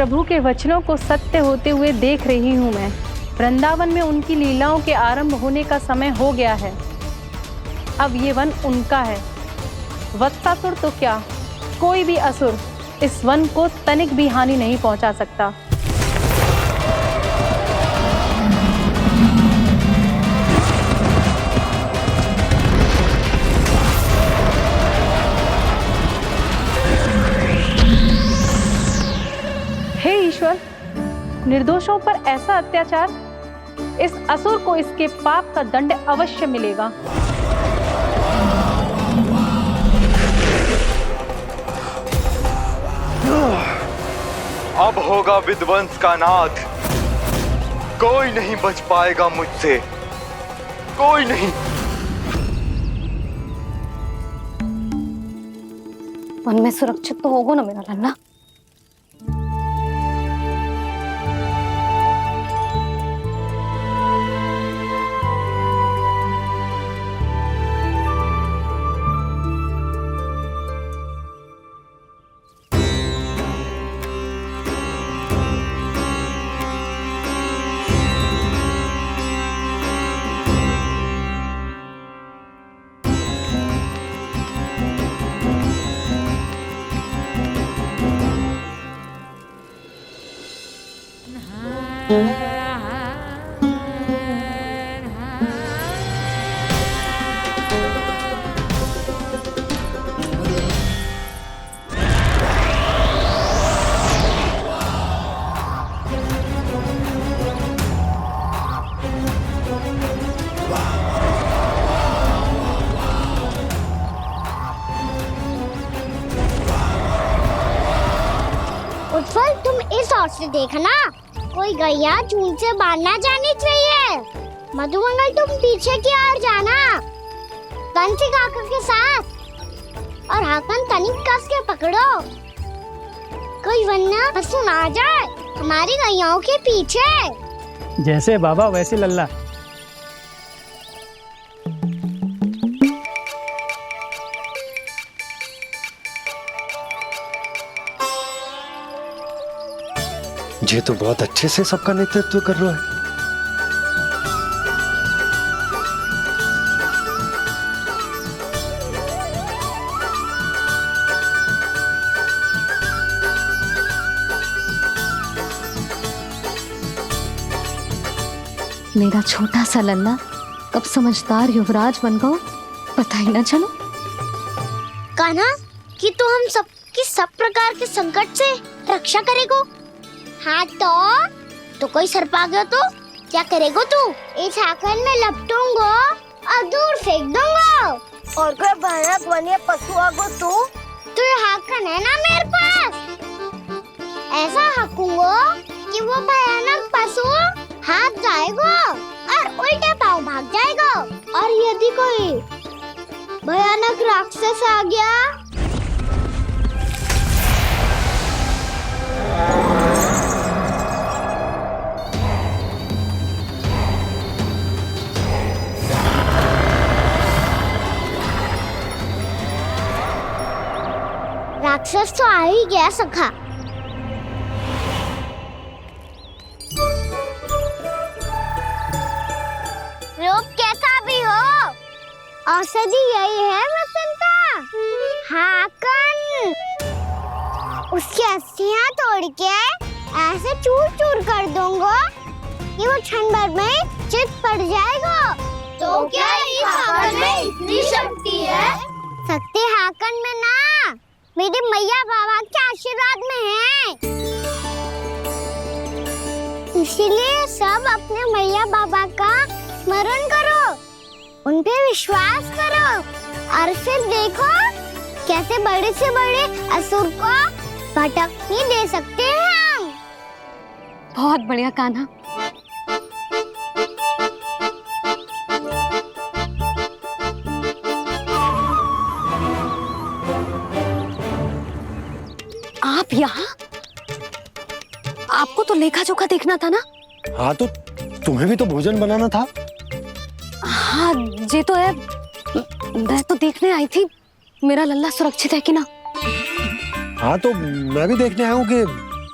प्रभु के वचनों को सत्य होते हुए देख रही हूँ मैं। वृंदावन में उनकी लीलाओं के आरंभ होने का समय हो गया है। अब ये वन उनका है। वत्सासुर तो क्या, कोई भी असुर इस वन को तनिक भी हानि नहीं पहुंचा सकता। हे ईश्वर, निर्दोषों पर ऐसा अत्याचार, इस असुर को इसके पाप का दंड अवश्य मिलेगा। अब होगा विध्वंस का नाथ। कोई नहीं बच पाएगा मुझसे, कोई नहीं। वन में सुरक्षित तो होगा ना मेरा लल्ला? उत्पल, तुम इस ओर से देखना, कोई गैया चून से बाहर ना जानी चाहिए। मधुमंगल, तुम पीछे की ओर जाना, कंसी काका के साथ, और हाकन तनिक कस के पकड़ो, कोई वरना पशु ना आ जाए हमारी गैयाओं के पीछे। जैसे बाबा वैसे लल्ला। ये तो बहुत अच्छे से सबका नेतृत्व कर रहा है। मेरा छोटा सा लल्ला कब समझदार युवराज बन गया पता ही ना चलो। कान्हा, कि तू हम सबकी सब प्रकार के संकट से रक्षा करेगो। हाँ तो कोई सर्प आ गया तो क्या करेगो तू? इस हाकन में लपटूंगो और दूर फेंक दूंगा। और कोई भयानक वन्य पशु आगो तो ये हाकन है ना मेरे पास, ऐसा हाकूंगो कि वो भयानक पशु हाथ जाएगा और उल्टे पांव भाग जाएगा। और यदि कोई भयानक राक्षस आ गया राक्षस तो आ ही गया सखा। रूप कैसा भी हो, औषधि यही है वसंता। हाकन उसकी अस्थियां तोड़ के ऐसे चूर चूर कर दूंगा कि वो क्षण भर में चित पड़ जाएगा। तो क्या इस हाकन में इतनी शक्ति है? शक्ति हाकन में ना, मेरे मैया बाबा के आशीर्वाद में है। इसीलिए सब अपने मैया बाबा का स्मरण करो, उन पे विश्वास करो, और फिर देखो कैसे बड़े से बड़े असुर को भटकने दे सकते हैं हम। बहुत बढ़िया कान्हा। आप यहाँ? आपको तो लेखा जोखा देखना था ना? हाँ तो तुम्हें भी तो भोजन बनाना था। हाँ ये तो है, मैं तो देखने आई थी मेरा लल्ला सुरक्षित है कि ना। हाँ तो मैं भी देखने आया हूँ कि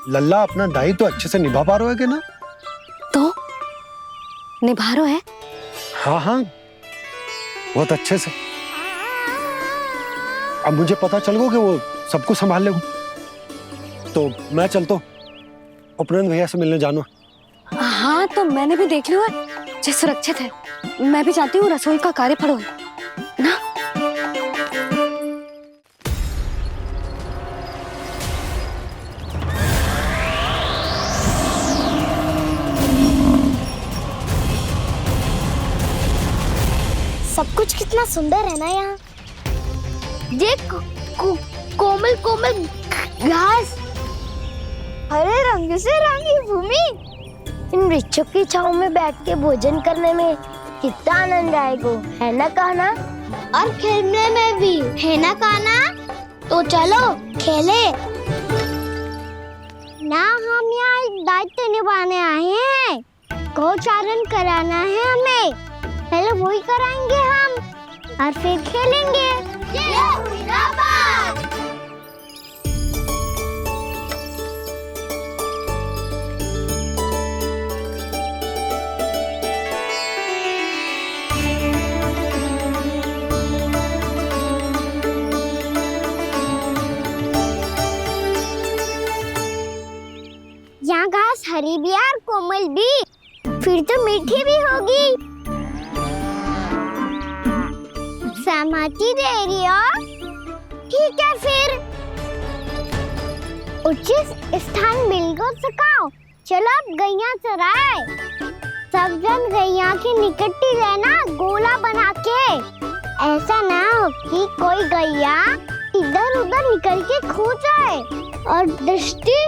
लल्ला अपना दायित्व तो अच्छे से निभा पा रहा है कि ना? तो निभा रहा है? हाँ हाँ, बहुत अच्छे से। अब मुझे पता चल गया कि वो सब कुछ संभाल लेगा, तो मैं चलता हूँ, उपनंद भैया से मिलने जाना। हाँ, तो मैंने भी देख लिया है, जो सुरक्षित है। मैं भी चाहती हूँ रसोई का कार्य पड़ो ना। सब कुछ कितना सुंदर है ना यहाँ। देख कोमल कोमल घास, हरे रंग से रंगी भूमि। इन वृक्षों की छांव में बैठ के भोजन करने में कितना आनंद आएगा, है ना कान्हा? और खेलने में भी, है ना कान्हा? तो चलो खेले ना। हम यहाँ एक दायित्व निभाने आए हैं, गौचारण कराना है हमें। पहले वही कराएंगे हम और फिर खेलेंगे। ये हुई ना बात। यहाँ घास हरी भी और कोमल भी, फिर तो मीठी भी होगी। सहमति दे रही हो? ठीक है फिर उचित स्थान मिल को सकाओ। चलो अब गैया चराए। सब जन गैया के निकट ही रहना, गोला बना के। ऐसा ना हो कि कोई गैया इधर उधर निकल के खो जाए। और दृष्टि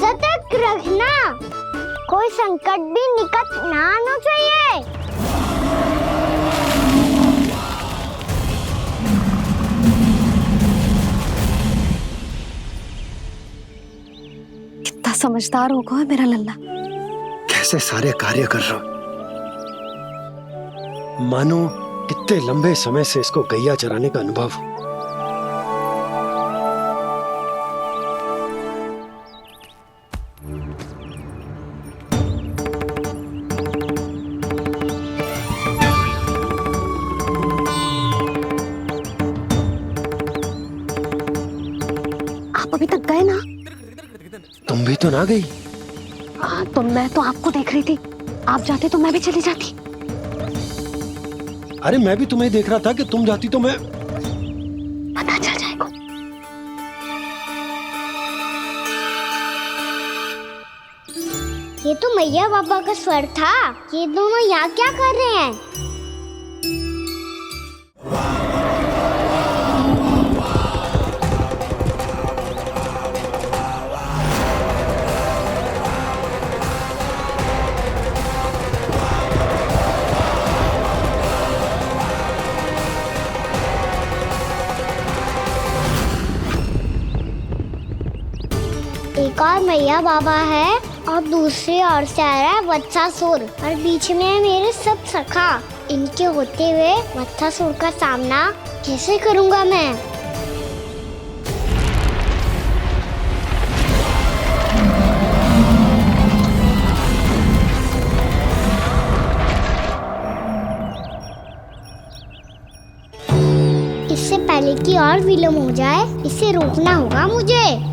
सतर्क रखना, कोई संकट भी निकट ना आना चाहिए। कितना समझदार होगा है मेरा लल्ला। कैसे सारे कार्य कर रहा, मानो कितने लंबे समय से इसको गैया चराने का अनुभव हो। आप अभी तक गए ना? तुम भी तो ना गई। हाँ, तो मैं तो आपको देख रही थी। आप जाते तो मैं भी चली जाती। अरे मैं भी तुम्हें देख रहा था कि तुम जाती तो मैं। पता चल जाएगा। ये तो मैया बाबा का स्वर था। ये दोनों यहाँ क्या कर रहे हैं? एक और मैया बाबा है और दूसरी ओर से आ रहा है वत्सासुर, और बीच में है मेरे सब सखा। इनके होते हुए वत्सासुर का सामना कैसे करूंगा मैं? इससे पहले कि और विलम्ब हो जाए, इसे रोकना होगा मुझे।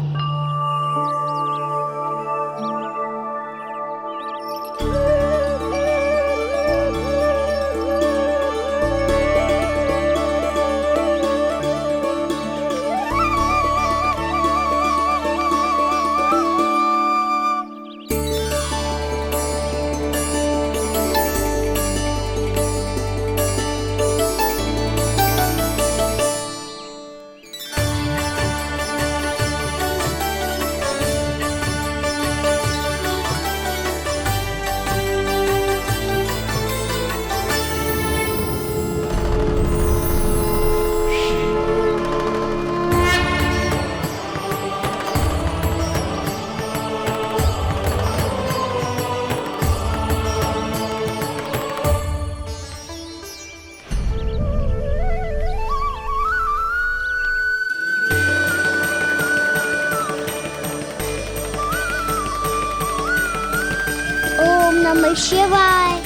नमः शिवाय।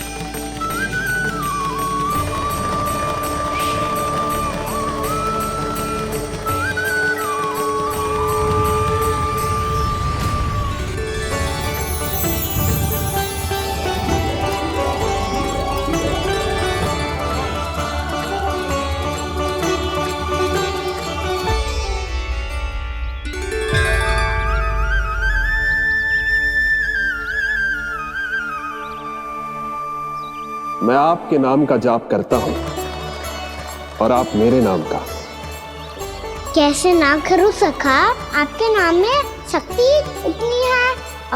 मैं आपके नाम का जाप करता हूं और आप मेरे नाम का। कैसे ना करूं सखा, आपके नाम में शक्ति इतनी है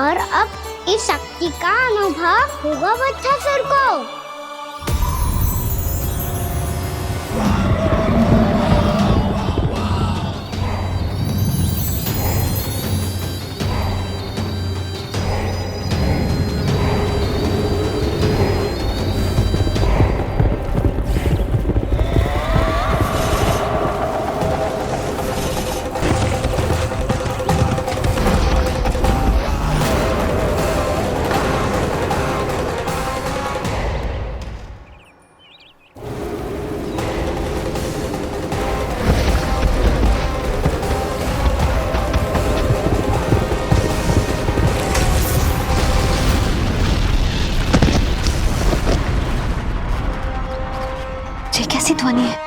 और अब इस शक्ति का अनुभव होगा वत्सासुर को। ये कैसी ध्वनि है?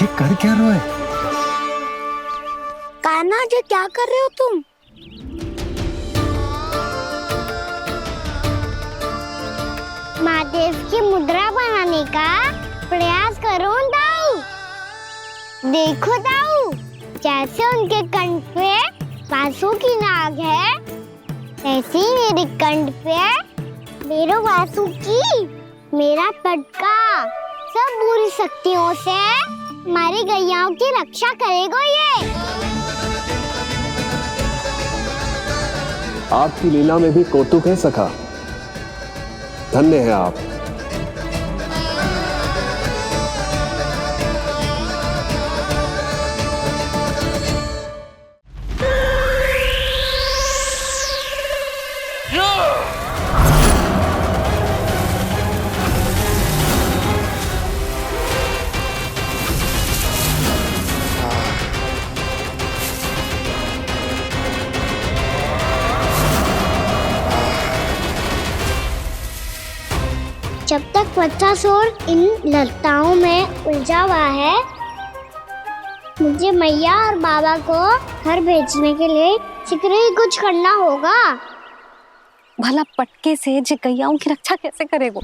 ये कर क्या रहे हो? कान्हा जी क्या कर रहे हो तुम? महादेव की मुद्रा बनाने का प्रयास करो दाऊ। देखो दाऊ, जैसे उनके कंठ पे वासु की नाग है, ऐसे ही मेरे कंठ पे मेरे वासु की मेरा पटका सब बुरी शक्तियों से हमारी गैयाओं की रक्षा करेगा ये। आपकी लीला में भी कौतुक है सखा, धन्य है आप। जब तक वत्सासुर इन लताओं में उलझा हुआ है, मुझे मैया और बाबा को घर भेजने के लिए शीघ्र ही कुछ करना होगा। भला पटके से जे गैयाओं की रक्षा कैसे करेगो?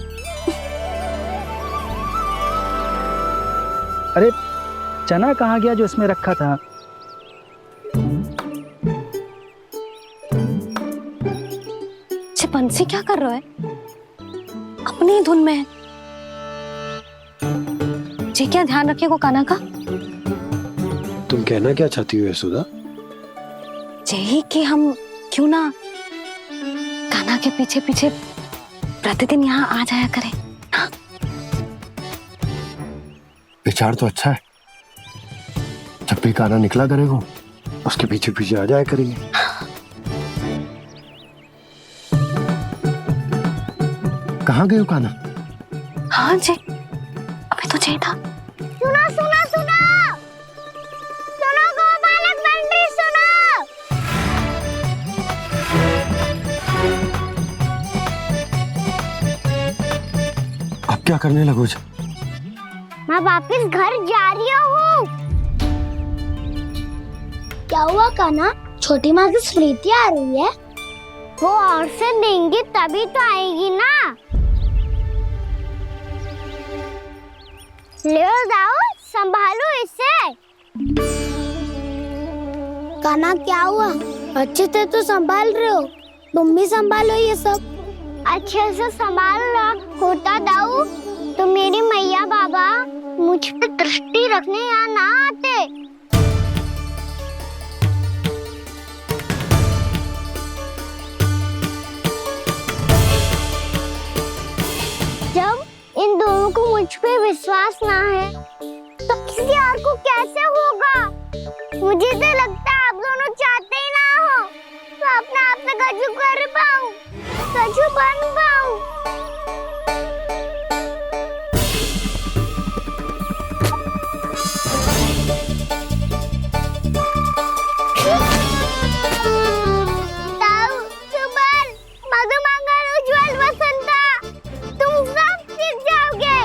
अरे चना कहाँ गया जो इसमें रखा था? जे बंसी क्या कर रहा है? अपनी ही धुन में है। जे क्या ध्यान रखिएगो कान्हा का? तुम कहना क्या चाहती हो यशोदा? यही कि हम क्यों ना कान्हा के पीछे पीछे प्रतिदिन यहाँ आ जाया करें। हाँ? विचार तो अच्छा है। जब भी कान्हा निकला करेगा उसके पीछे पीछे आ जाया करेंगे। कहाँ गए हो कान्हा? हाँ जी, अभी तो चाहिए था। सुनो सुनो सुनो सुनो गोपालक बंटी सुनो। अब क्या करने लगो? मैं वापस घर जा रही हूँ। क्या हुआ कान्हा? छोटी माँ की स्मृति आ रही है। वो और से देंगी तभी तो आएगी ना। ले जाओ, संभालो इसे। कान्हा क्या हुआ? अच्छे से तो संभाल रहे हो, तुम भी संभालो ये सब। अच्छे से संभालना होता दाऊ, तो मेरी मैया बाबा मुझ पे दृष्टि रखने यहाँ ना आते। जब इन दोनों को मुझ पे विश्वास ना है तो किसी और को कैसे होगा? मुझे तो लगता है आप दोनों चाहते ही ना हो तो अपने आप से गजू कर पाऊं, गजू बन पाऊं। ताऊ, सुबल, मधुमंगल, उज्जवल, वसंता, तुम सब जीत जाओगे,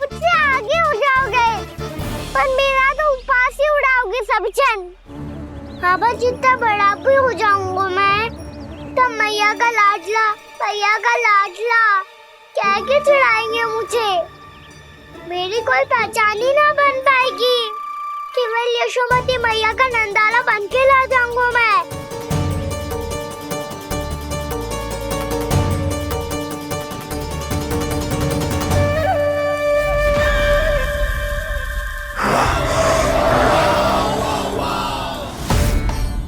मुझसे आगे हो जाओगे, पर मेरा तो उपवास ही उड़ाओगे सब जन। हाँ बस जितना बड़ा भी हो जाऊंगा मैं, तब मैया का लाडला, भैया का लाडला क्या के चढ़ाएंगे मुझे। मेरी कोई पहचान ही ना बन पाएगी, केवल यशोमती मैया का नंदाला बन के ला जाऊंगा मैं।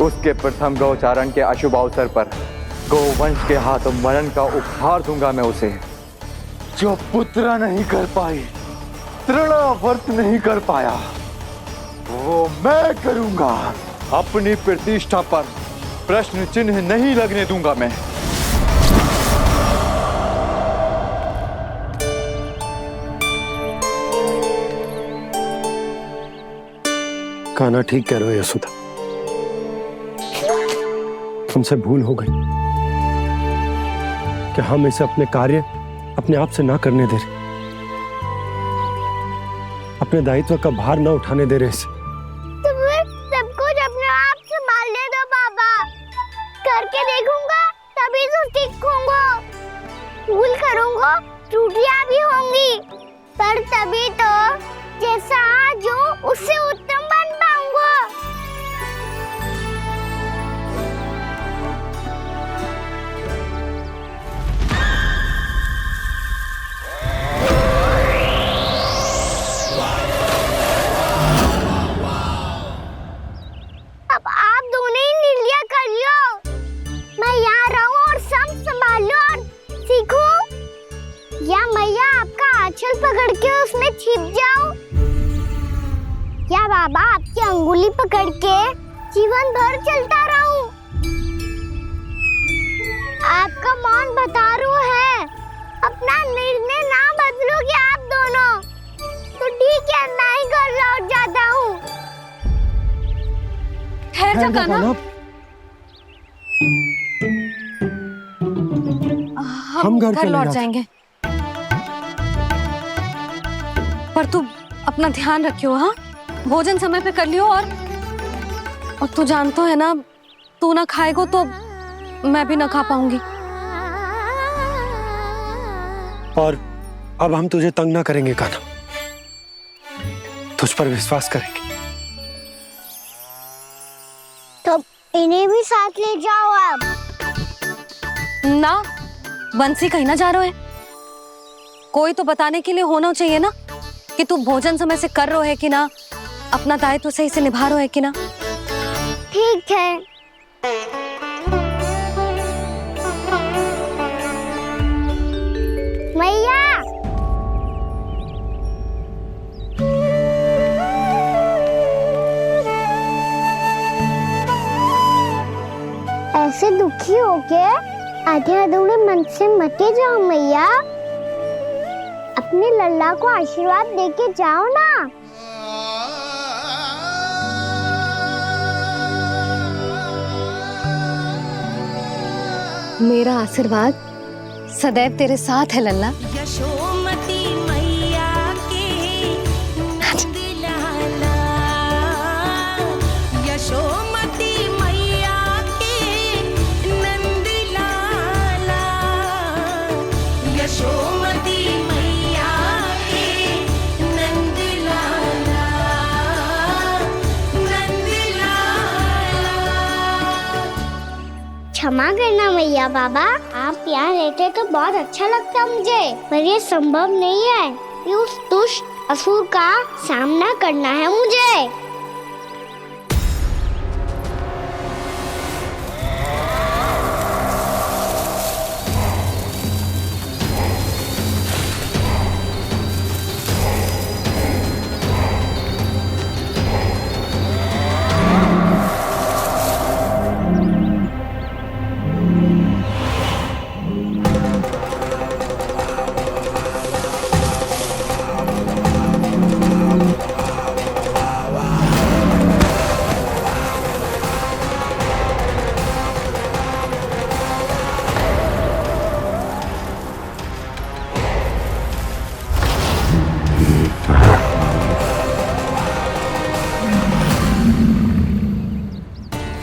उसके प्रथम गौचारण के अशुभ अवसर पर गोवंश के हाथों मरण का उपहार दूंगा मैं उसे। जो पुत्र नहीं कर पाई, तृणावर्त नहीं कर पाया, वो मैं करूंगा। अपनी प्रतिष्ठा पर प्रश्न चिन्ह नहीं लगने दूंगा मैं। कान्हा ठीक कह रहे हो यशोदा, हमसे भूल हो गई कि हम इसे अपने कार्य अपने आप से ना करने दे रहे, अपने दायित्व का भार ना उठाने दे रहे इसे। तो फिर सब कुछ अपने आप संभालने दो बाबा, करके देखूंगा तभी तो सीखूंगा। भूल करूंगा, त्रुटियां भी होंगी, पर तभी तो जैसा आज हूं उससे उत्तम बन पाऊंगा। अब आप दोनों ही निर्णय कर लो, मैं यहाँ रहूं और सब संभालूं और सीखूं, या मैया आपका आंचल पकड़ के उसमें छिप जाऊं, या बाबा आपकी अंगुली पकड़ के जीवन भर चलता रहूं। आपका मौन बतारू है, अपना निर्णय ना बदलोगे आप दोनों तो ठीक है, मैं ही घर लौट जाता हूँ। ठहर जा कान्हा, हम घर लौट जाएंगे, पर तू अपना ध्यान रखियो। हाँ, भोजन समय पे कर लियो, और तू जानतो है ना, तू ना खाएगो तो मैं भी ना खा पाऊंगी। और अब हम तुझे तंग ना करेंगे कान्हा, तुझ पर विश्वास करेंगे। तो इन्हें भी साथ ले जाओ अब। ना, बंसी कहीं ना जा रहे है, कोई तो बताने के लिए होना चाहिए ना कि तू भोजन समय से कर रहा है कि ना, अपना दायित्व सही से निभा रहा है कि ना। ठीक है। मैया, ऐसे दुखी हो के आधे अधूरे मन से मत जाओ मैया, अपने लल्ला को आशीर्वाद देके जाओ ना। मेरा आशीर्वाद सदैव तेरे साथ है लल्ला। यशोमती मैया के नंद लाला, यशोमती मैया के नंद लाला, यशोमती मैया के नंद लाला, नंद लाला। क्षमा करना मैया बाबा, आप यहाँ रहते तो बहुत अच्छा लगता मुझे, पर ये संभव नहीं है। कि उस दुष्ट असुर का सामना करना है मुझे।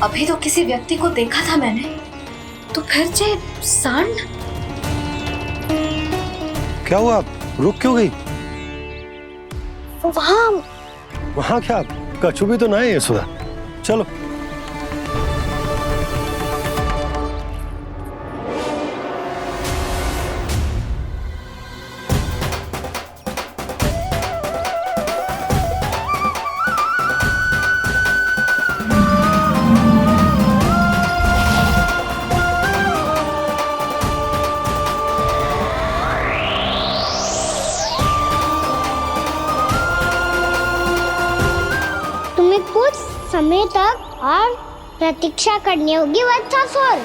अभी तो किसी व्यक्ति को देखा था मैंने, तो फिर जे सांड। क्या हुआ, रुक क्यों गई? वहां क्या कछु भी तो नहीं है यशोदा, चलो। तुम्हें कुछ समय तक और प्रतीक्षा करनी होगी वत्सासुर।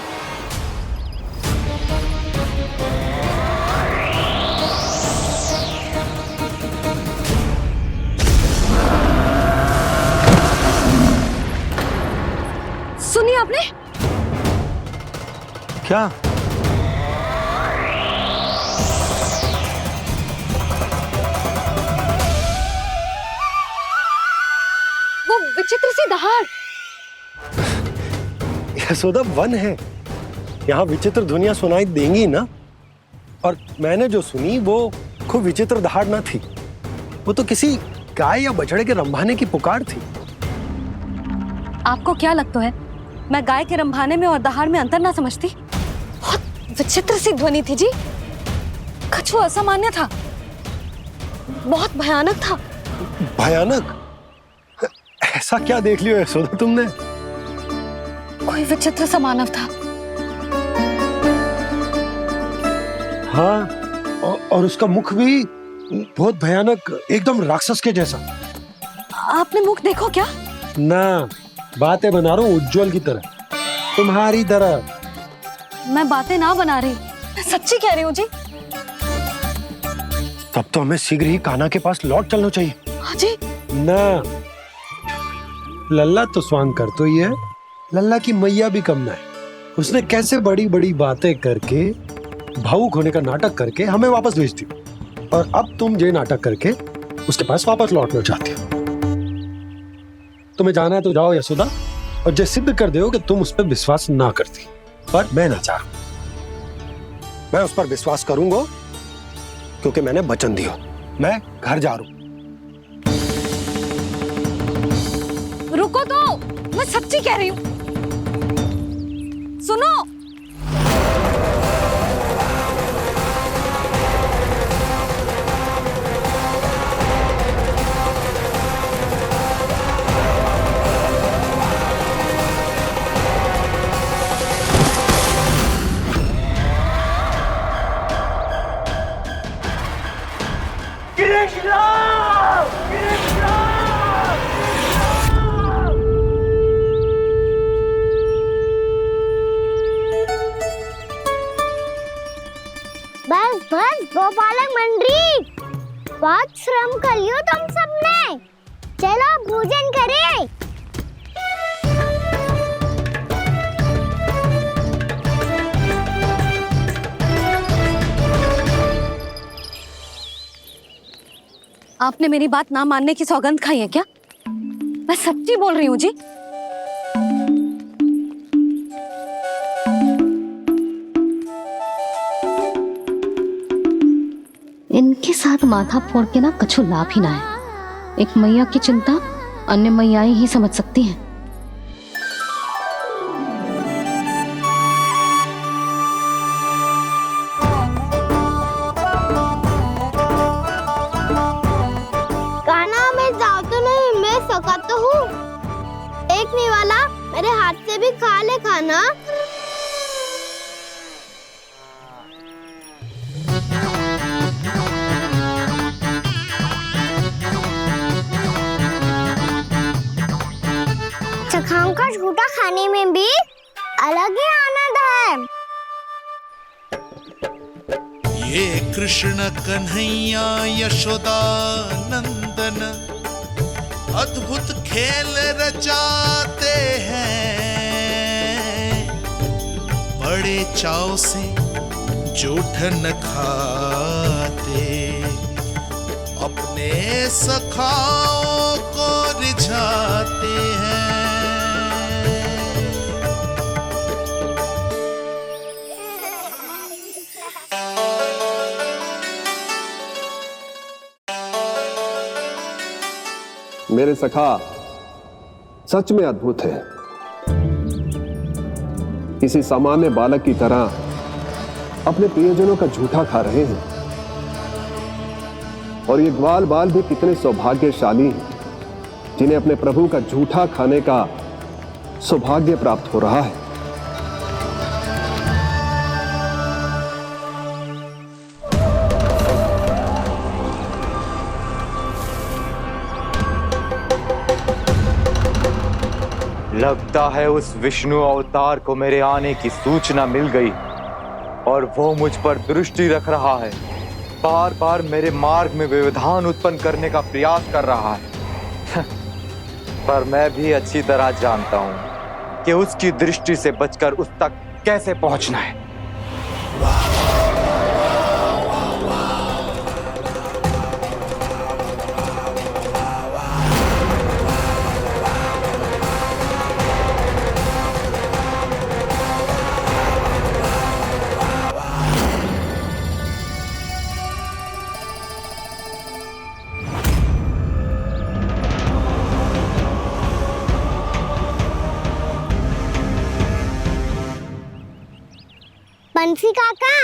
सुनिए आपने? क्या? वो विचित्र सी दहाड़। यशोदा वन है, यहाँ विचित्र ध्वनियां सुनाई देंगी ना। और मैंने जो सुनी वो खूब विचित्र दहाड़ ना थी, वो तो किसी गाय या बछड़े के रंभाने की पुकार थी। आपको क्या लगता है मैं गाय के रंभाने में और दहाड़ में अंतर ना समझती? बहुत विचित्र सी ध्वनि थी जी, कछु असामान्य था, बहुत भयानक था। भयानक? ऐसा क्या देख लियो यशोदा तुमने? कोई विचित्र सा मानव था। हाँ, और उसका मुख भी बहुत भयानक, एकदम राक्षस के जैसा। आपने मुख देखो क्या? ना, बातें बना रहा हूँ उज्जवल की तरह, तुम्हारी तरह। मैं बातें ना बना रही, मैं सच्ची कह रही हूँ जी। तब तो हमें शीघ्र ही कान्हा के पास लौट चलना चाहिए। हाँ जी। ना, लल्ला तो स्वांग कर तो ही है, लल्ला की मैया भी कम ना है। उसने कैसे बड़ी बड़ी बातें करके, भावुक होने का नाटक करके हमें वापस भेज दी, और अब तुम ये नाटक करके उसके पास वापस लौटना चाहती हो। तुम्हें जाना है तो जाओ यशोदा, और जो सिद्ध कर दो कि तुम उस पर विश्वास ना करती। पर मैं ना चाहूं, मैं उस पर विश्वास करूंगा क्योंकि मैंने वचन दिया। मैं घर जा रहा हूं। रुको तो, मैं सच्ची कह रही हूँ। सुनो, बस बस गोपालक मंडली, बहुत श्रम कर लियो तुम सबने। चलो भोजन करें। आपने मेरी बात ना मानने की सौगंध खाई है क्या? मैं सच्ची बोल रही हूँ जी। इनके साथ माथा फोड़ के ना कछु लाभ ही ना है। एक मैया की चिंता अन्य मैयाएं ही समझ सकती हैं। मेरे हाथ से भी खा ले खाना। चखाओं का झूठा खाने में भी अलग ही आनंद है। ये कृष्ण कन्हैया यशोदा नंदन अद्भुत खेल रचाते हैं, बड़े चाव से जूठन खाते, अपने सखाओं को रिझाते हैं। मेरे सखा सच में अद्भुत है। किसी सामान्य बालक की तरह अपने प्रियजनों का झूठा खा रहे हैं। और ये ग्वाल बाल भी कितने सौभाग्यशाली हैं जिन्हें अपने प्रभु का झूठा खाने का सौभाग्य प्राप्त हो रहा है। लगता है उस विष्णु अवतार को मेरे आने की सूचना मिल गई और वो मुझ पर दृष्टि रख रहा है। बार बार मेरे मार्ग में व्यवधान उत्पन्न करने का प्रयास कर रहा है। पर मैं भी अच्छी तरह जानता हूं कि उसकी दृष्टि से बचकर उस तक कैसे पहुंचना है। बंसी काका,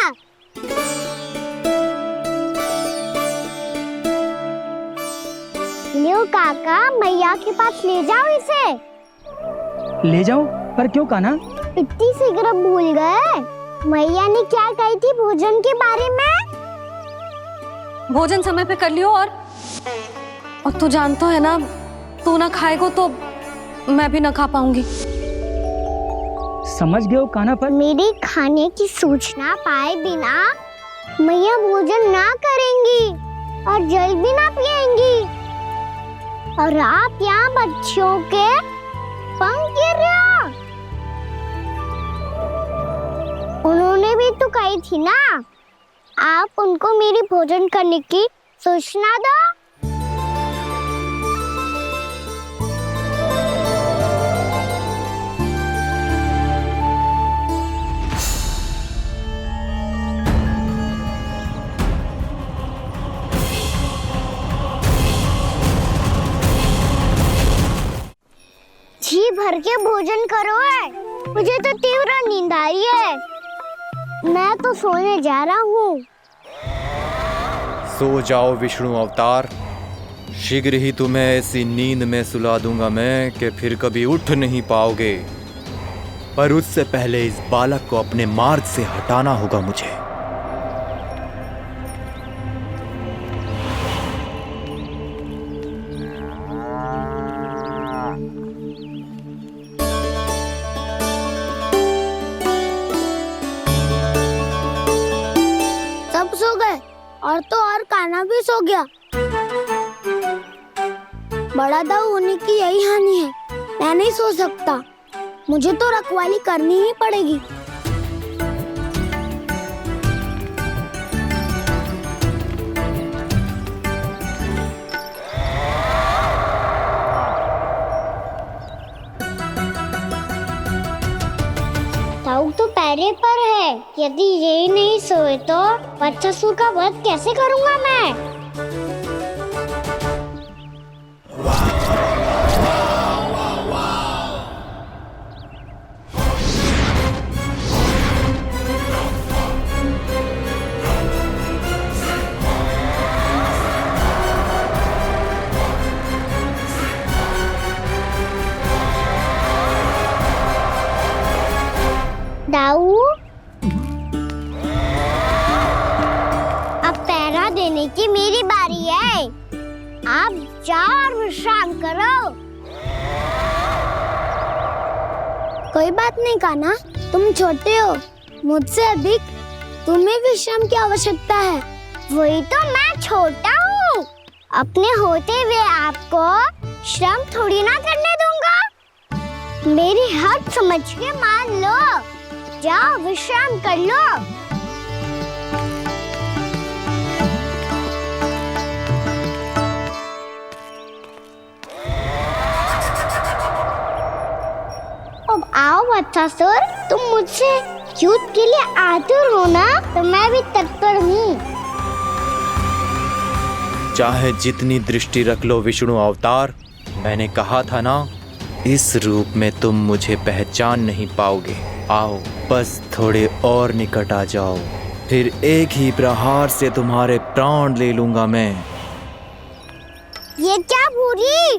लियो काका, मैया के पास ले जाओ इसे। ले जाऊं? पर क्यों कान्हा? इतनी शीघ्र भूल गए? मैया ने क्या कही थी भोजन के बारे में? भोजन समय पे कर लियो। और तू जानता है ना, तू ना खाएगो तो मैं भी ना खा पाऊंगी। समझ गए हो कान्हा? पर मेरे खाने की सूचना पाए बिना मैया भोजन ना करेंगी और जल भी ना पिएंगी। और आप यहाँ बच्चों के पंख गिर रहे हो। उन्होंने भी तो कही थी ना, आप उनको मेरी भोजन करने की सूचना दो। जी भर के भोजन करो है, मुझे तो तीव्र नींद आ रही है। मैं तो सोने जा रहा हूँ। सो जाओ विष्णु अवतार, शीघ्र ही तुम्हें ऐसी नींद में सुला दूंगा मैं कि फिर कभी उठ नहीं पाओगे। पर उससे पहले इस बालक को अपने मार्ग से हटाना होगा मुझे। सब सो गए और तो और कान्हा भी सो गया। बड़ा दाऊ होने की यही हानि है। मैं नहीं सो सकता, मुझे तो रखवाली करनी ही पड़ेगी। ताऊ तो पैरे पर है। यदि यही नहीं सोए तो वत्सासुर का वध कैसे करूंगा मैं? दाऊ, अब पहरा देने की मेरी बारी है। आप जाओ और विश्राम करो। कोई बात नहीं कान्हा, तुम छोटे हो, मुझसे अधिक तुम्हें विश्राम की आवश्यकता है। वही तो मैं छोटा हूँ, अपने होते हुए आपको श्रम थोड़ी ना करने दूंगा। मेरी हद समझ के मान लो, जाओ विश्राम कर लो। अब आओ वत्सासुर, तुम मुझसे युद्ध के लिए आतुर हो ना, तो मैं भी तत्पर हूँ। चाहे जितनी दृष्टि रख लो विष्णु अवतार, मैंने कहा था ना, इस रूप में तुम मुझे पहचान नहीं पाओगे। आओ बस थोड़े और निकट आ जाओ, फिर एक ही प्रहार से तुम्हारे प्राण ले लूंगा मैं। ये क्या भूरी,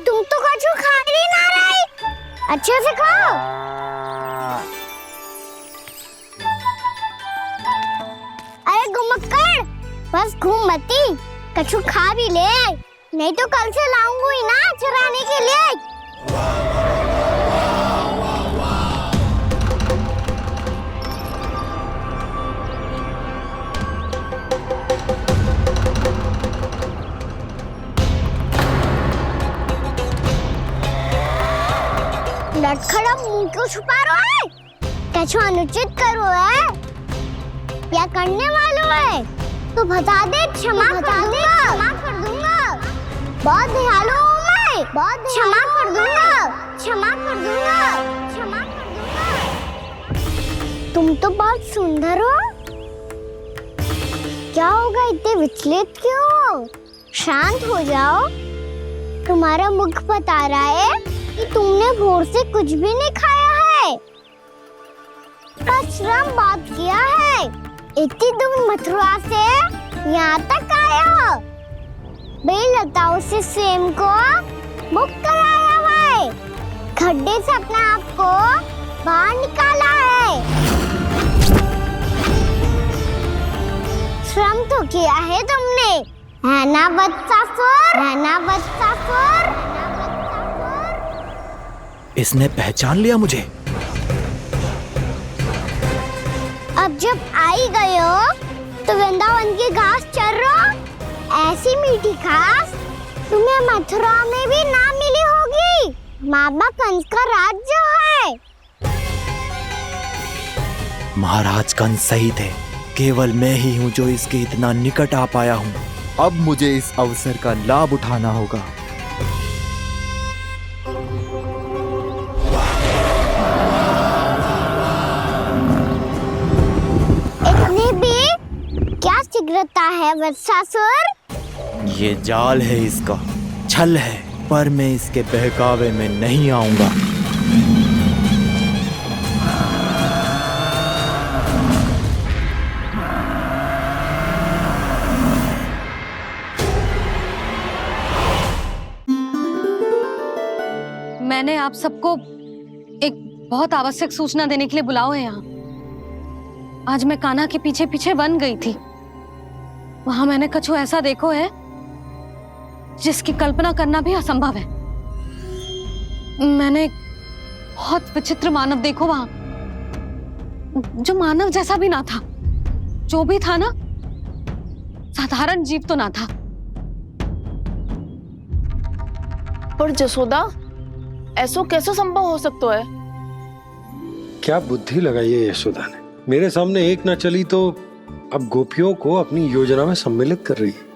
तुम तो कछु खा ही ना रही, अच्छे से खाओ। अरे घुमक्कड़, बस घूम मती, कछु खा भी ले, नहीं तो कल से लाऊंगी ही ना चराने के लिए। लटखड़ा मुंह क्यों छुपा रहा है? कछु अनुचित करो है या करने वालों है तो बता दे, क्षमा कर दूंगा। बहुत दयालु हूँ मैं, बहुत क्षमा कर दूंगा। तुम तो बहुत सुंदर हो, क्या होगा, इतने विचलित क्यों हो? शांत हो जाओ, तुम्हारा मुख बता रहा है कि तुमने भोर से कुछ भी नहीं खाया है, श्रम बहुत किया है। इतनी दूर मथुरा से यहाँ तक आया हो, बेलताओं से स्वयं को मुक्त कराया हुआ है, खड्डे से अपने आप को बाहर निकाला है। श्रम तो किया है तुमने, है ना वत्सासुर? इसने पहचान लिया मुझे। अब जब आ ही गए हो तो वृंदावन की घास चर रहो। ऐसी मीठी घास तुम्हें मथुरा में भी ना मिली होगी। मामा कंस का राज्य है। महाराज कंस सही थे, केवल मैं ही हूँ जो इसके इतना निकट आ पाया हूँ। अब मुझे इस अवसर का लाभ उठाना होगा। इतनी भी क्या शीघ्रता है वत्सासुर? ये जाल है इसका, छल है, पर मैं इसके बहकावे में नहीं आऊंगा। मैंने आप सबको एक बहुत आवश्यक सूचना देने के लिए बुलाओ है यहाँ। आज मैं कान्हा के पीछे पीछे वन गई थी। वहां मैंने कछु ऐसा देखो है जिसकी कल्पना करना भी असंभव है। मैंने बहुत विचित्र मानव देखो वहां, जो मानव जैसा भी ना था। जो भी था ना, साधारण जीव तो ना था। पर जसोदा, ऐसो कैसे संभव हो सकता है? क्या बुद्धि लगाई है यशोदा ने। मेरे सामने एक ना चली तो अब गोपियों को अपनी योजना में सम्मिलित कर रही है।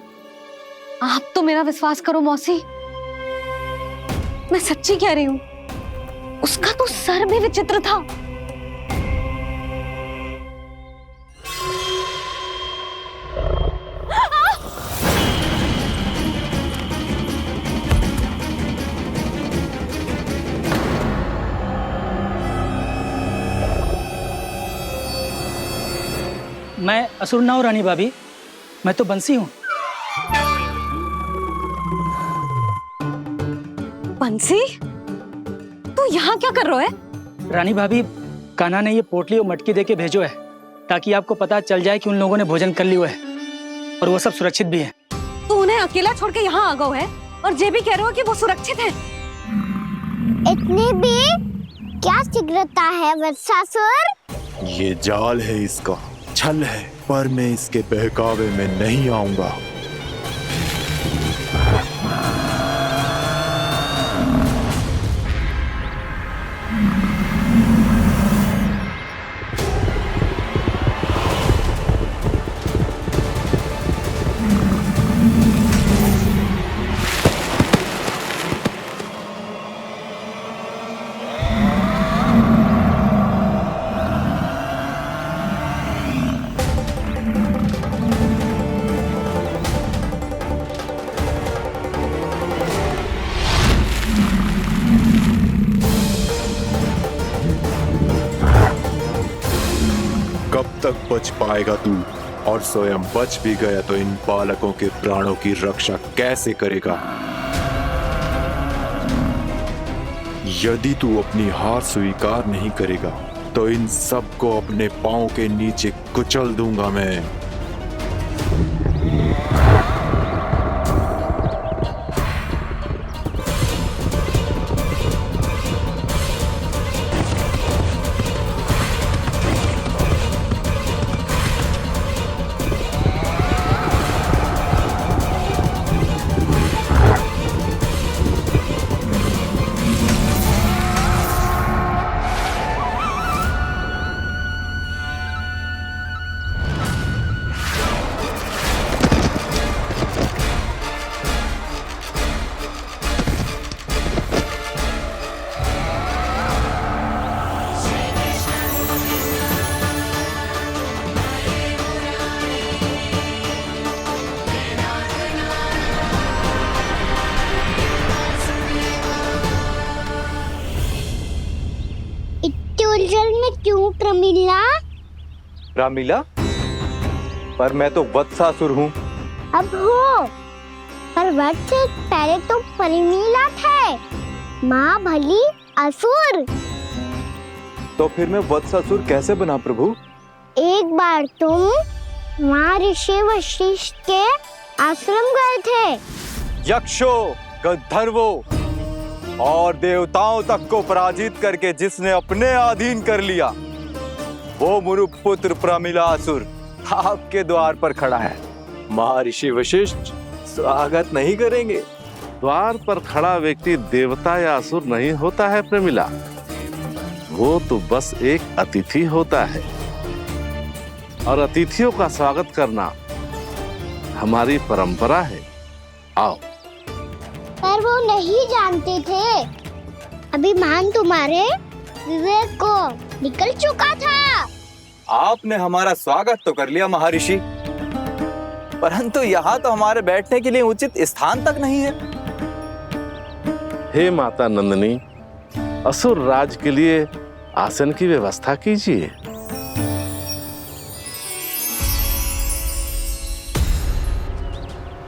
आप तो मेरा विश्वास करो मौसी, मैं सच्ची कह रही हूँ। उसका तो सर भी विचित्र था। मैं असुर ना हूँ रानी भाभी, मैं तो बंसी हूँ। बंसी, तू यहाँ क्या कर रहा है? रानी भाभी, कान्हा ने ये पोटली और मटकी दे के भेजो है ताकि आपको पता चल जाए कि उन लोगों ने भोजन कर लिया है और वो सब सुरक्षित भी है। तू उन्हें अकेला छोड़ के यहाँ आ गए है और ये भी कह रहे हो कि वो सुरक्षित है। इतनी भी क्या शीघ्रता है वत्सासुर? ये जाल है, इसका छल है, पर मैं इसके बहकावे में नहीं आऊंगा। कब तक बच पाएगा तू? और स्वयं बच भी गया तो इन बालकों के प्राणों की रक्षा कैसे करेगा? यदि तू अपनी हार स्वीकार नहीं करेगा तो इन सबको अपने पांव के नीचे कुचल दूंगा मैं। उलझन में क्यों प्रमिला? रामीला, पर मैं तो वत्सासुर हूँ। अब हो, पर वत्स से पहले तो प्रमिला थे, माँ भली असुर। तो फिर मैं वत्सासुर कैसे बना प्रभु? एक बार तुम माँ ऋषि वशिष्ठ के आश्रम गए थे। यक्षों, गंधर्वों और देवताओं तक को पराजित करके जिसने अपने अधीन कर लिया, वो मुरुपुत्र प्रमिलासुर आपके द्वार पर खड़ा है। महर्षि वशिष्ठ स्वागत नहीं करेंगे? द्वार पर खड़ा व्यक्ति देवता या असुर नहीं होता है प्रमिला, वो तो बस एक अतिथि होता है और अतिथियों का स्वागत करना हमारी परंपरा है। आओ। पर वो नहीं जानते थे, अभिमान तुम्हारे विवेक को निकल चुका था। आपने हमारा स्वागत तो कर लिया महर्षि, परंतु यहाँ तो हमारे बैठने के लिए उचित स्थान तक नहीं है। हे माता नंदिनी, असुर राज के लिए आसन की व्यवस्था कीजिए।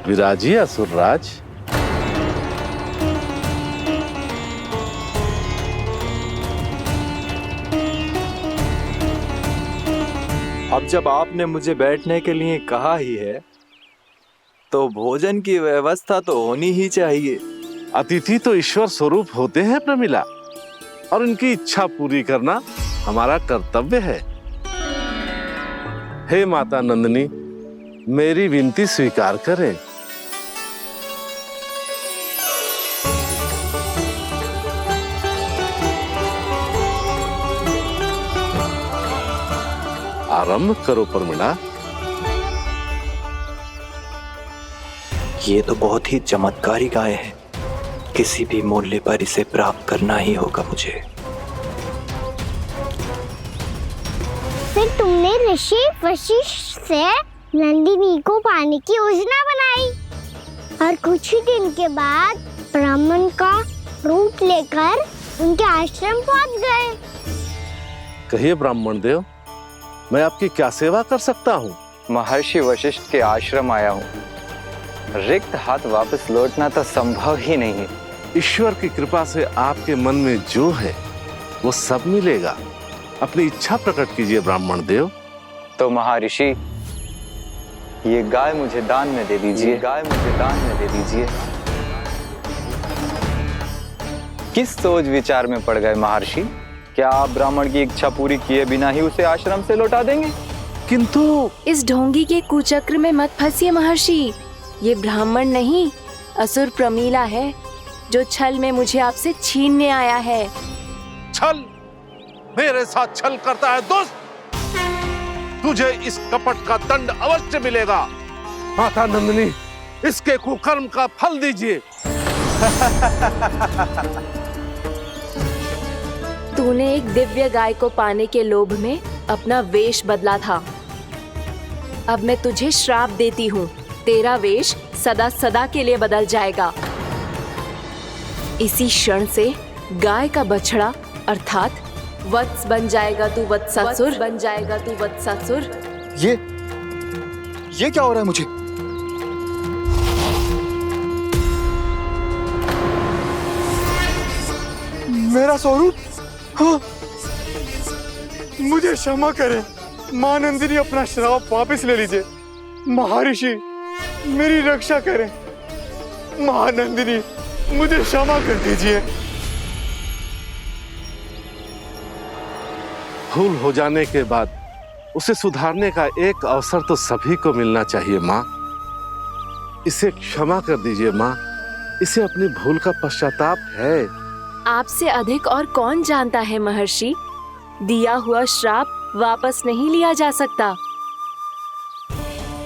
विराजिए असुर राज। अब जब आपने मुझे बैठने के लिए कहा ही है तो भोजन की व्यवस्था तो होनी ही चाहिए। अतिथि तो ईश्वर स्वरूप होते हैं प्रमिला, और उनकी इच्छा पूरी करना हमारा कर्तव्य है। हे माता नंदिनी, मेरी विनती स्वीकार करें। आरंभ करो प्रमिला। ये तो बहुत ही चमत्कारी गाय है, किसी भी मूल्य पर इसे प्राप्त करना ही होगा मुझे। फिर तुमने ऋषि वशिष्ठ से नंदिनी को पाने की योजना बनाई और कुछ ही दिन के बाद ब्राह्मण का रूप लेकर उनके आश्रम पहुंच गए। कहिए ब्राह्मण देव, मैं आपकी क्या सेवा कर सकता हूँ? महर्षि वशिष्ठ के आश्रम आया हूँ। रिक्त हाथ वापस लौटना तो संभव ही नहीं है। ईश्वर की कृपा से आपके मन में जो है वो सब मिलेगा। अपनी इच्छा प्रकट कीजिए ब्राह्मण देव। तो महर्षि, ये गाय मुझे दान में दे दीजिए, गाय मुझे दान में दे दीजिए। किस सोच विचार में पड़ गए महर्षि? क्या आप ब्राह्मण की इच्छा पूरी किए बिना ही उसे आश्रम से लौटा देंगे? किंतु इस ढोंगी के कुचक्र में मत फंसिए महर्षि। ये ब्राह्मण नहीं, असुर प्रमीला है, जो छल में मुझे आपसे छीनने आया है। छल? मेरे साथ छल करता है दुष्ट? तुझे इस कपट का दंड अवश्य मिलेगा। माता नंदिनी, इसके कुकर्म का फल दीजिए। तूने एक दिव्य गाय को पाने के लोभ में अपना वेश बदला था। अब मैं तुझे श्राप देती हूँ, तेरा वेश सदा सदा के लिए बदल जाएगा। इसी क्षण से गाय का बछड़ा अर्थात वत्स बन जाएगा तू, वत्सासुर बन जाएगा तू, वत्सासुर। ये क्या हो रहा है मुझे? मेरा स्वरूप? हाँ। मुझे क्षमा करें मां नंदिनी, अपना श्राप वापस ले लीजिए। महर्षि, मेरी रक्षा करें। मां नंदिनी, मुझे क्षमा कर दीजिए। भूल हो जाने के बाद उसे सुधारने का एक अवसर तो सभी को मिलना चाहिए माँ। इसे क्षमा कर दीजिए माँ, इसे अपनी भूल का पश्चाताप है। आपसे अधिक और कौन जानता है महर्षि, दिया हुआ श्राप वापस नहीं लिया जा सकता।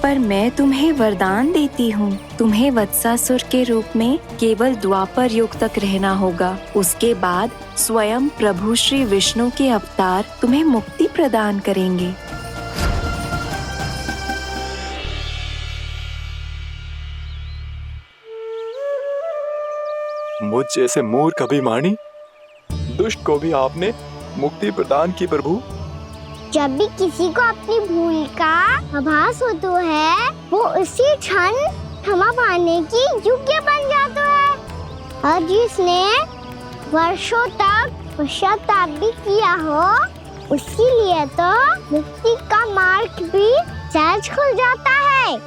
पर मैं तुम्हें वरदान देती हूँ, तुम्हें वत्सासुर के रूप में केवल द्वापर युग तक रहना होगा। उसके बाद स्वयं प्रभु श्री विष्णु के अवतार तुम्हें मुक्ति प्रदान करेंगे। मुझ जैसे मूर्ख अभिमानी दुष्ट को भी आपने मुक्ति प्रदान की प्रभु। जब भी किसी को अपनी भूल का आभास होता है, वो उसी क्षण क्षमा पाने की योग्य बन जाता है। और जिसने वर्षों तक पश्चाताप भी किया हो, उसके लिए तो मुक्ति का मार्ग भी सहज खुल जाता है।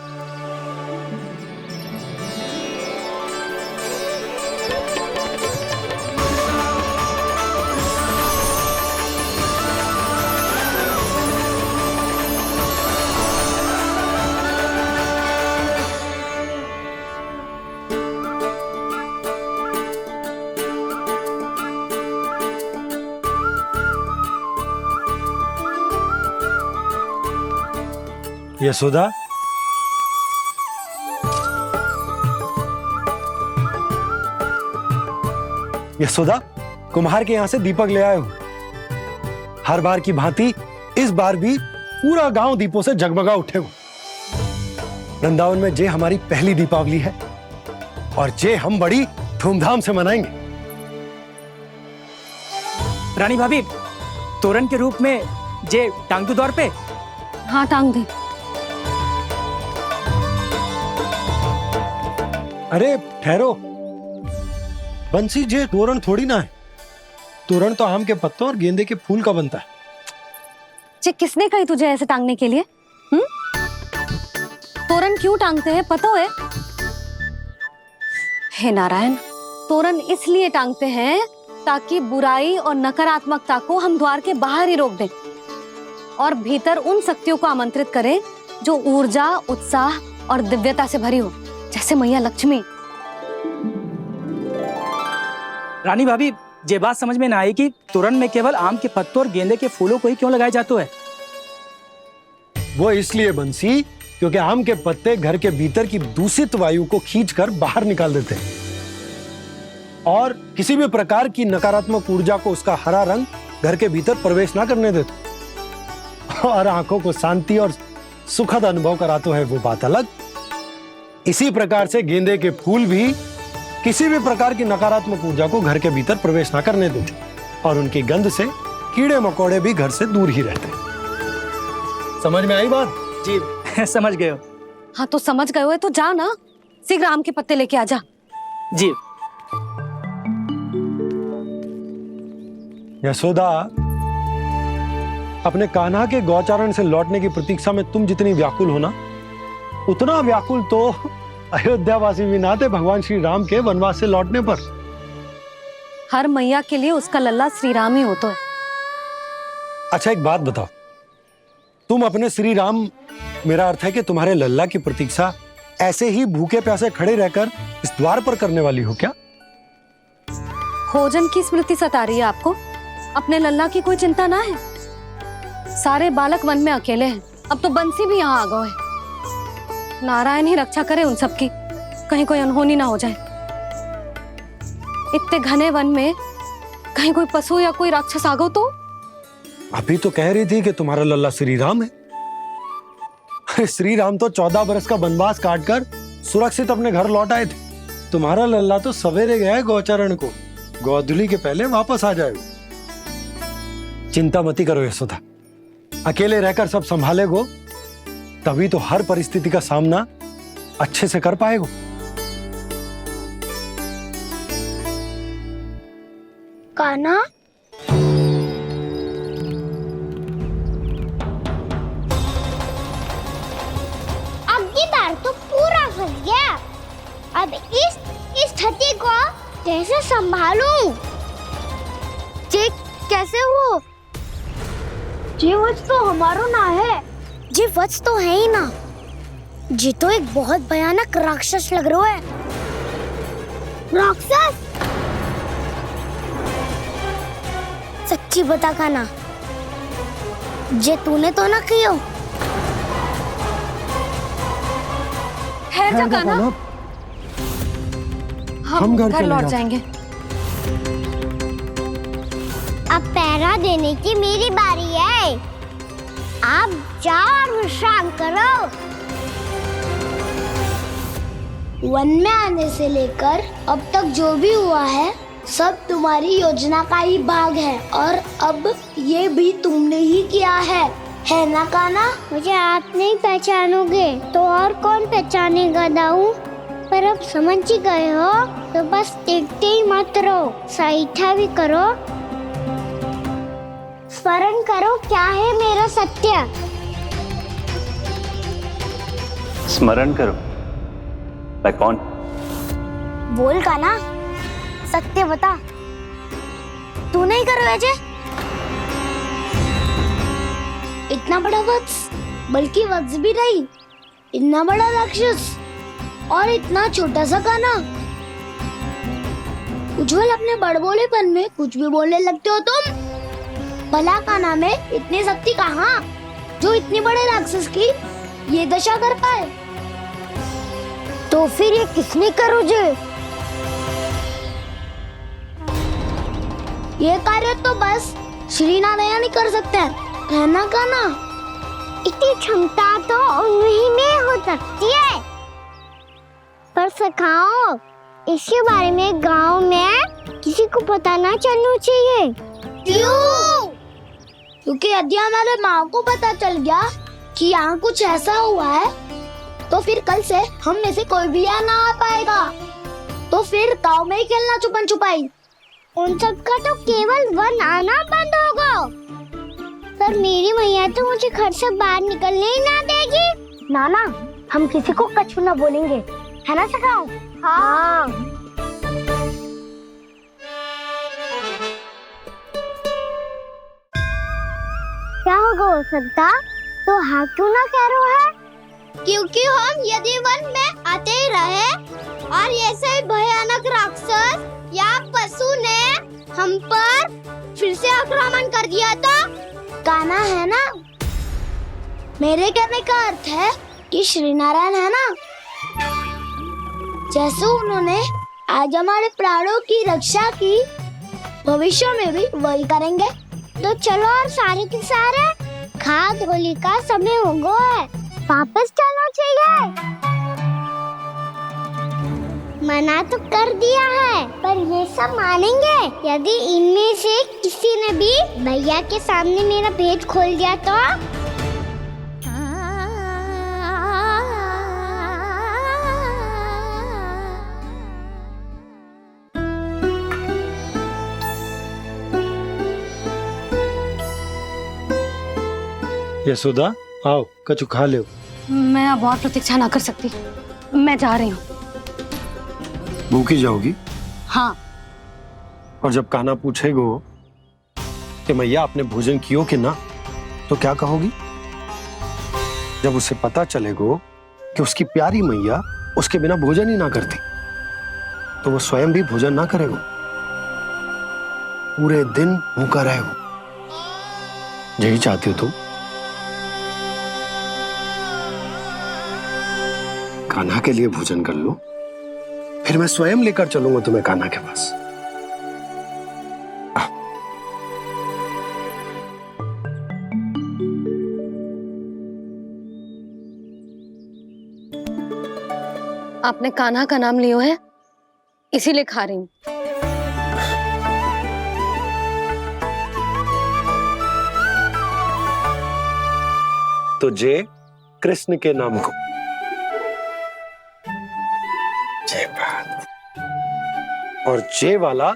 यशोदा, यशोदा, कुम्हार के यहाँ से दीपक ले आए हूँ। हर बार की भांति इस बार भी पूरा गांव दीपों से जगमगा उठे हो। वृंदावन में जे हमारी पहली दीपावली है और जे हम बड़ी धूमधाम से मनाएंगे। रानी भाभी, तोरण के रूप में जे टांग दो द्वार पे। हाँ, टांग दे। अरे ठहरो, बंसी, जे तोरण थोड़ी ना है। तोरण तो आम के पत्तों और गेंदे के फूल का बनता है। जे किसने कही तुझे ऐसे टांगने के लिए? तोरण क्यों टांगते हैं पता है? हे नारायण, तोरण इसलिए टांगते हैं ताकि बुराई और नकारात्मकता को हम द्वार के बाहर ही रोक दें और भीतर उन शक्तियों को आमंत्रित करें जो ऊर्जा, उत्साह और दिव्यता से भरी हो, जैसे मैया लक्ष्मी। रानी भाभी, ये बात समझ में ना आई कि तोरण में केवल आम के पत्तों और गेंदे के फूलों को ही क्यों लगाया जाता है? वो इसलिए बंसी, क्योंकि आम के पत्ते घर के भीतर की दूषित वायु को खींचकर बाहर निकाल देते हैं और किसी भी प्रकार की नकारात्मक ऊर्जा को उसका हरा रंग घर के भीतर प्रवेश ना करने देते और आंखों को शांति और सुखद अनुभव कराता है, वो बात अलग। इसी प्रकार से गेंदे के फूल भी किसी भी प्रकार की नकारात्मक ऊर्जा को घर के भीतर प्रवेश ना करने देते और उनकी गंध से कीड़े मकोड़े भी घर से दूर ही रहते। समझ में आई बात? जी समझ गए हो। हाँ, तो समझ गए हो तो जा ना, शीघ्र आम के पत्ते लेके आ जा। जी। यशोदा, अपने कान्हा के गौचारण से लौटने की प्रतीक्षा में तुम जितनी व्याकुल हो ना, उतना व्याकुल तो अयोध्यावासी भी ना थे भगवान श्री राम के वनवास से लौटने पर। हर मैया के लिए उसका लल्ला श्री राम ही होता है। अच्छा एक बात बताओ, तुम अपने श्री राम, मेरा अर्थ है कि तुम्हारे लल्ला की प्रतीक्षा ऐसे ही भूखे प्यासे खड़े रहकर इस द्वार पर करने वाली हो क्या? भोजन की स्मृति सता रही है आपको? अपने लल्ला की कोई चिंता ना है। सारे बालक वन में अकेले हैं, अब तो बंसी भी यहाँ आ गए हैं। नारायण ही रक्षा करे उन सबकी, कहीं कोई अनहोनी ना हो जाए। इतने घने वन में कहीं कोई पशु या कोई राक्षस आ गो तो? अभी तो कह रही थी कि तुम्हारा लल्ला श्री राम है। अरे श्री राम तो 14 बरस का वनवास काटकर सुरक्षित अपने घर लौट आए थे। तुम्हारा लल्ला तो सवेरे गया है गौचरण को, गोधूली के पहले वापस आ जाएगा। चिंता मती करो यशोदा, अकेले रहकर सब संभालेगो तभी तो हर परिस्थिति का सामना अच्छे से कर पाएगो। कान्हा, अब की बार तो पूरा फंस गया। अब इस स्थिति को कैसे संभालूं? ये कैसे हो? ये वत्स तो हमारो ना है। ये वत्स तो है ही ना। ये तो एक बहुत भयानक राक्षस लग रहा है। राक्षस? सच्ची बता कान्हा, जे तूने तो ना कियो? ठहर जा कान्हा, हम घर लौट जाएंगे। अब पहरा देने की मेरी बारी है। आप जाओ और विश्राम करो। वन में आने से लेकर अब तक जो भी हुआ है सब तुम्हारी योजना का ही भाग है, और अब ये भी तुमने ही किया है ना कान्हा? मुझे आप नहीं पहचानोगे तो और कौन पहचानेगा दाऊ? पर अब समझ ही गए हो तो बस देखते ही मत रहो, सईठा भी करो। स्मरण करो क्या है मेरा सत्य। स्मरण करो? मैं कौन? बोल कान्हा, सत्य बता। तू नहीं करो अजय? इतना बड़ा वत्स, बल्कि वत्स भी नहीं, इतना बड़ा राक्षस और इतना छोटा सा कान्हा। उज्जवल अपने बड़बोलेपन में कुछ भी बोलने लगते हो तुम। भला कान्हा में इतनी शक्ति कहाँ जो इतने बड़े राक्षस की ये दशा कर पाए? तो फिर ये किसने करो जे? ये कार्य तो बस श्री नारायण ही कर सकते हैं, है ना कान्हा? इतनी क्षमता तो उन्हीं में हो सकती है, पर सखाओ इसके बारे में गांव में किसी को पता ना चलना चाहिए। क्यों? क्योंकि यदि हमारे माँ को पता चल गया कि यहाँ कुछ ऐसा हुआ है तो फिर कल से हम में से कोई भी यहाँ ना आ पाएगा। तो फिर गांव में ही खेलना छुपन छुपाई। उन सब का तो केवल वन आना बंद होगा। पर मेरी मैया तो मुझे घर से बाहर निकलने ही ना देगी। नाना, हम किसी को कछु ना बोलेंगे, है ना सखाओ? हाँ। क्या होगा हो सकता? तो हाँ क्यों ना कह रहे है? क्योंकि हम यदि वन में आते ही रहे और ऐसे भयानक राक्षस या पशु ने हम पर फिर से आक्रमण कर दिया तो कान्हा, है ना? मेरे कहने का अर्थ है कि श्री नारायण है ना, जैसे उन्होंने आज हमारे प्राणों की रक्षा की, भविष्य में भी वही करेंगे। तो चलो और सारे के सारे खाद होली का समय हो गया है, वापस चलना चाहिए। मना तो कर दिया है, पर ये सब मानेंगे यदि इनमें से किसी ने भी भैया के सामने मेरा भेद खोल दिया तो? यशोदा आओ कछु खा ले। मैं अब और प्रतीक्षा ना कर सकती, मैं जा रही हूँ। भूखी जाओगी? हाँ। और जब कान्हा पूछेगो कि मैया आपने भोजन कियो कि ना, तो क्या कहोगी? जब उसे पता चलेगो कि उसकी प्यारी मैया उसके बिना भोजन ही ना करती, तो वो स्वयं भी भोजन ना करेगो, पूरे दिन भूखा रहेगो। यही चाहती हो तुम? कान्हा के लिए भोजन कर लो, फिर मैं स्वयं लेकर चलूंगा तुम्हें कान्हा के पास। आपने कान्हा का नाम लियो है, इसीलिए खा रही हूँ। तो जय कृष्ण के नाम को। जय बात। और जय वाला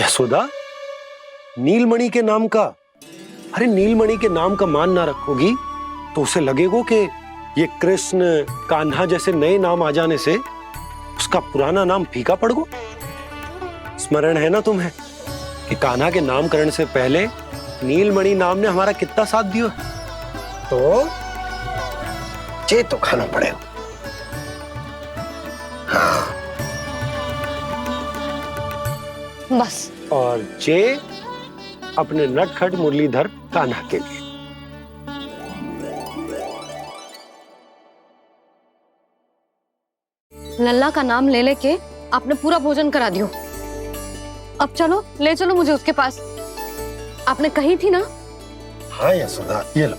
यशोदा नीलमणि के नाम का। अरे नीलमणि के नाम का मान ना रखोगी तो उसे लगेगा कि ये कृष्ण कान्हा जैसे नए नाम आ जाने से उसका पुराना नाम फीका पड़ गो। स्मरण है ना तुम्हें कि कान्हा के नामकरण से पहले नीलमणि नाम ने हमारा कितना साथ दिया, तो जे तो खाना पड़ेगा। हाँ। बस। और जे अपने नटखट मुरलीधर कान्हा के लिए। लल्ला का नाम ले लेके आपने पूरा भोजन करा दियो। अब चलो, ले चलो मुझे उसके पास। आपने कही थी ना? हाँ यशोदा, ये लो।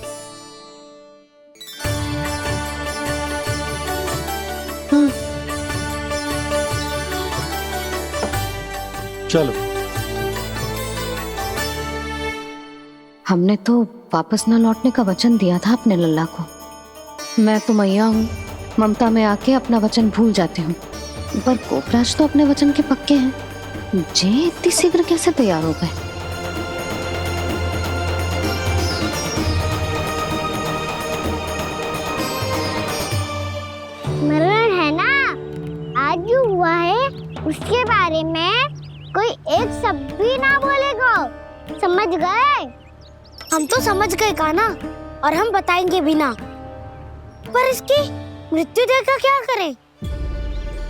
चलो। हमने तो वापस न लौटने का वचन दिया था अपने लल्ला को। मैं तो मैया हूँ, ममता में आके अपना वचन भूल जाती हूँ, पर गोपराज तो अपने वचन के पक्के हैं। जे इतनी शीघ्र कैसे तैयार हो गए? स्मरण है ना, आज जो हुआ है उसके बारे में कोई एक शब्द भी ना बोलेगा, समझ गए? हम तो समझ गए कान्हा, और हम बताएंगे भी ना। पर इसकी मृत्यु देखकर क्या करें?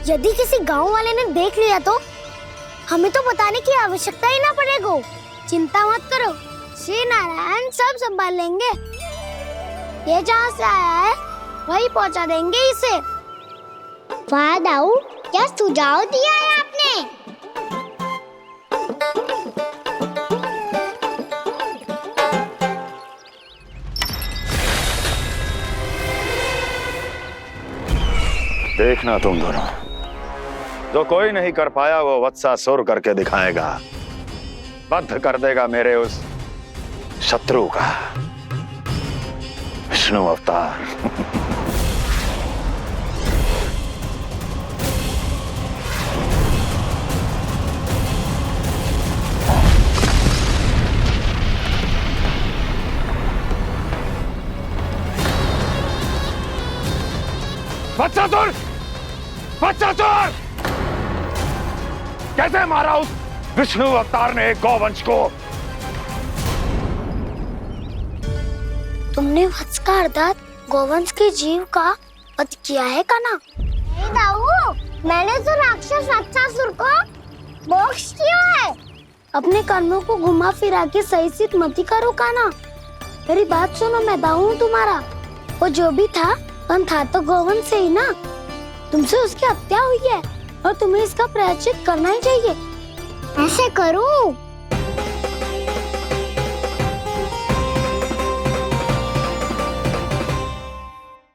यदि किसी गांव वाले ने देख लिया तो हमें तो बताने की आवश्यकता ही ना पड़ेगा। चिंता मत करो, श्री नारायण सब संभाल लेंगे। ये जहाँ से आया है वही पहुँचा देंगे इसे। वाह दाऊ, क्या सुझाव दिया है आपने? देखना तुम दोनों, जो कोई नहीं कर पाया वो वत्सासुर करके दिखाएगा। बद्ध कर देगा मेरे उस शत्रु का विष्णु अवतार। वत्सासुर! वत्सासुर! कैसे मारा उस विष्णु अवतार ने गौवंश को? तुमने वत्स का अर्थात गौवंश के जीव का वध किया है कान्हा? नहीं दाऊ, मैंने तो राक्षस वत्सासुर को मोक्ष दिया है। अपने कर्मों को घुमा फिरा के सही सिद्ध मत करो कान्हा। मेरी बात सुनो, मैं दाऊ हूँ तुम्हारा। वो जो भी था था तो गौवंश से ही ना। तुमसे उसकी हत्या हुई है और तुम्हें इसका प्रायश्चित करना ही चाहिए। ऐसे करूं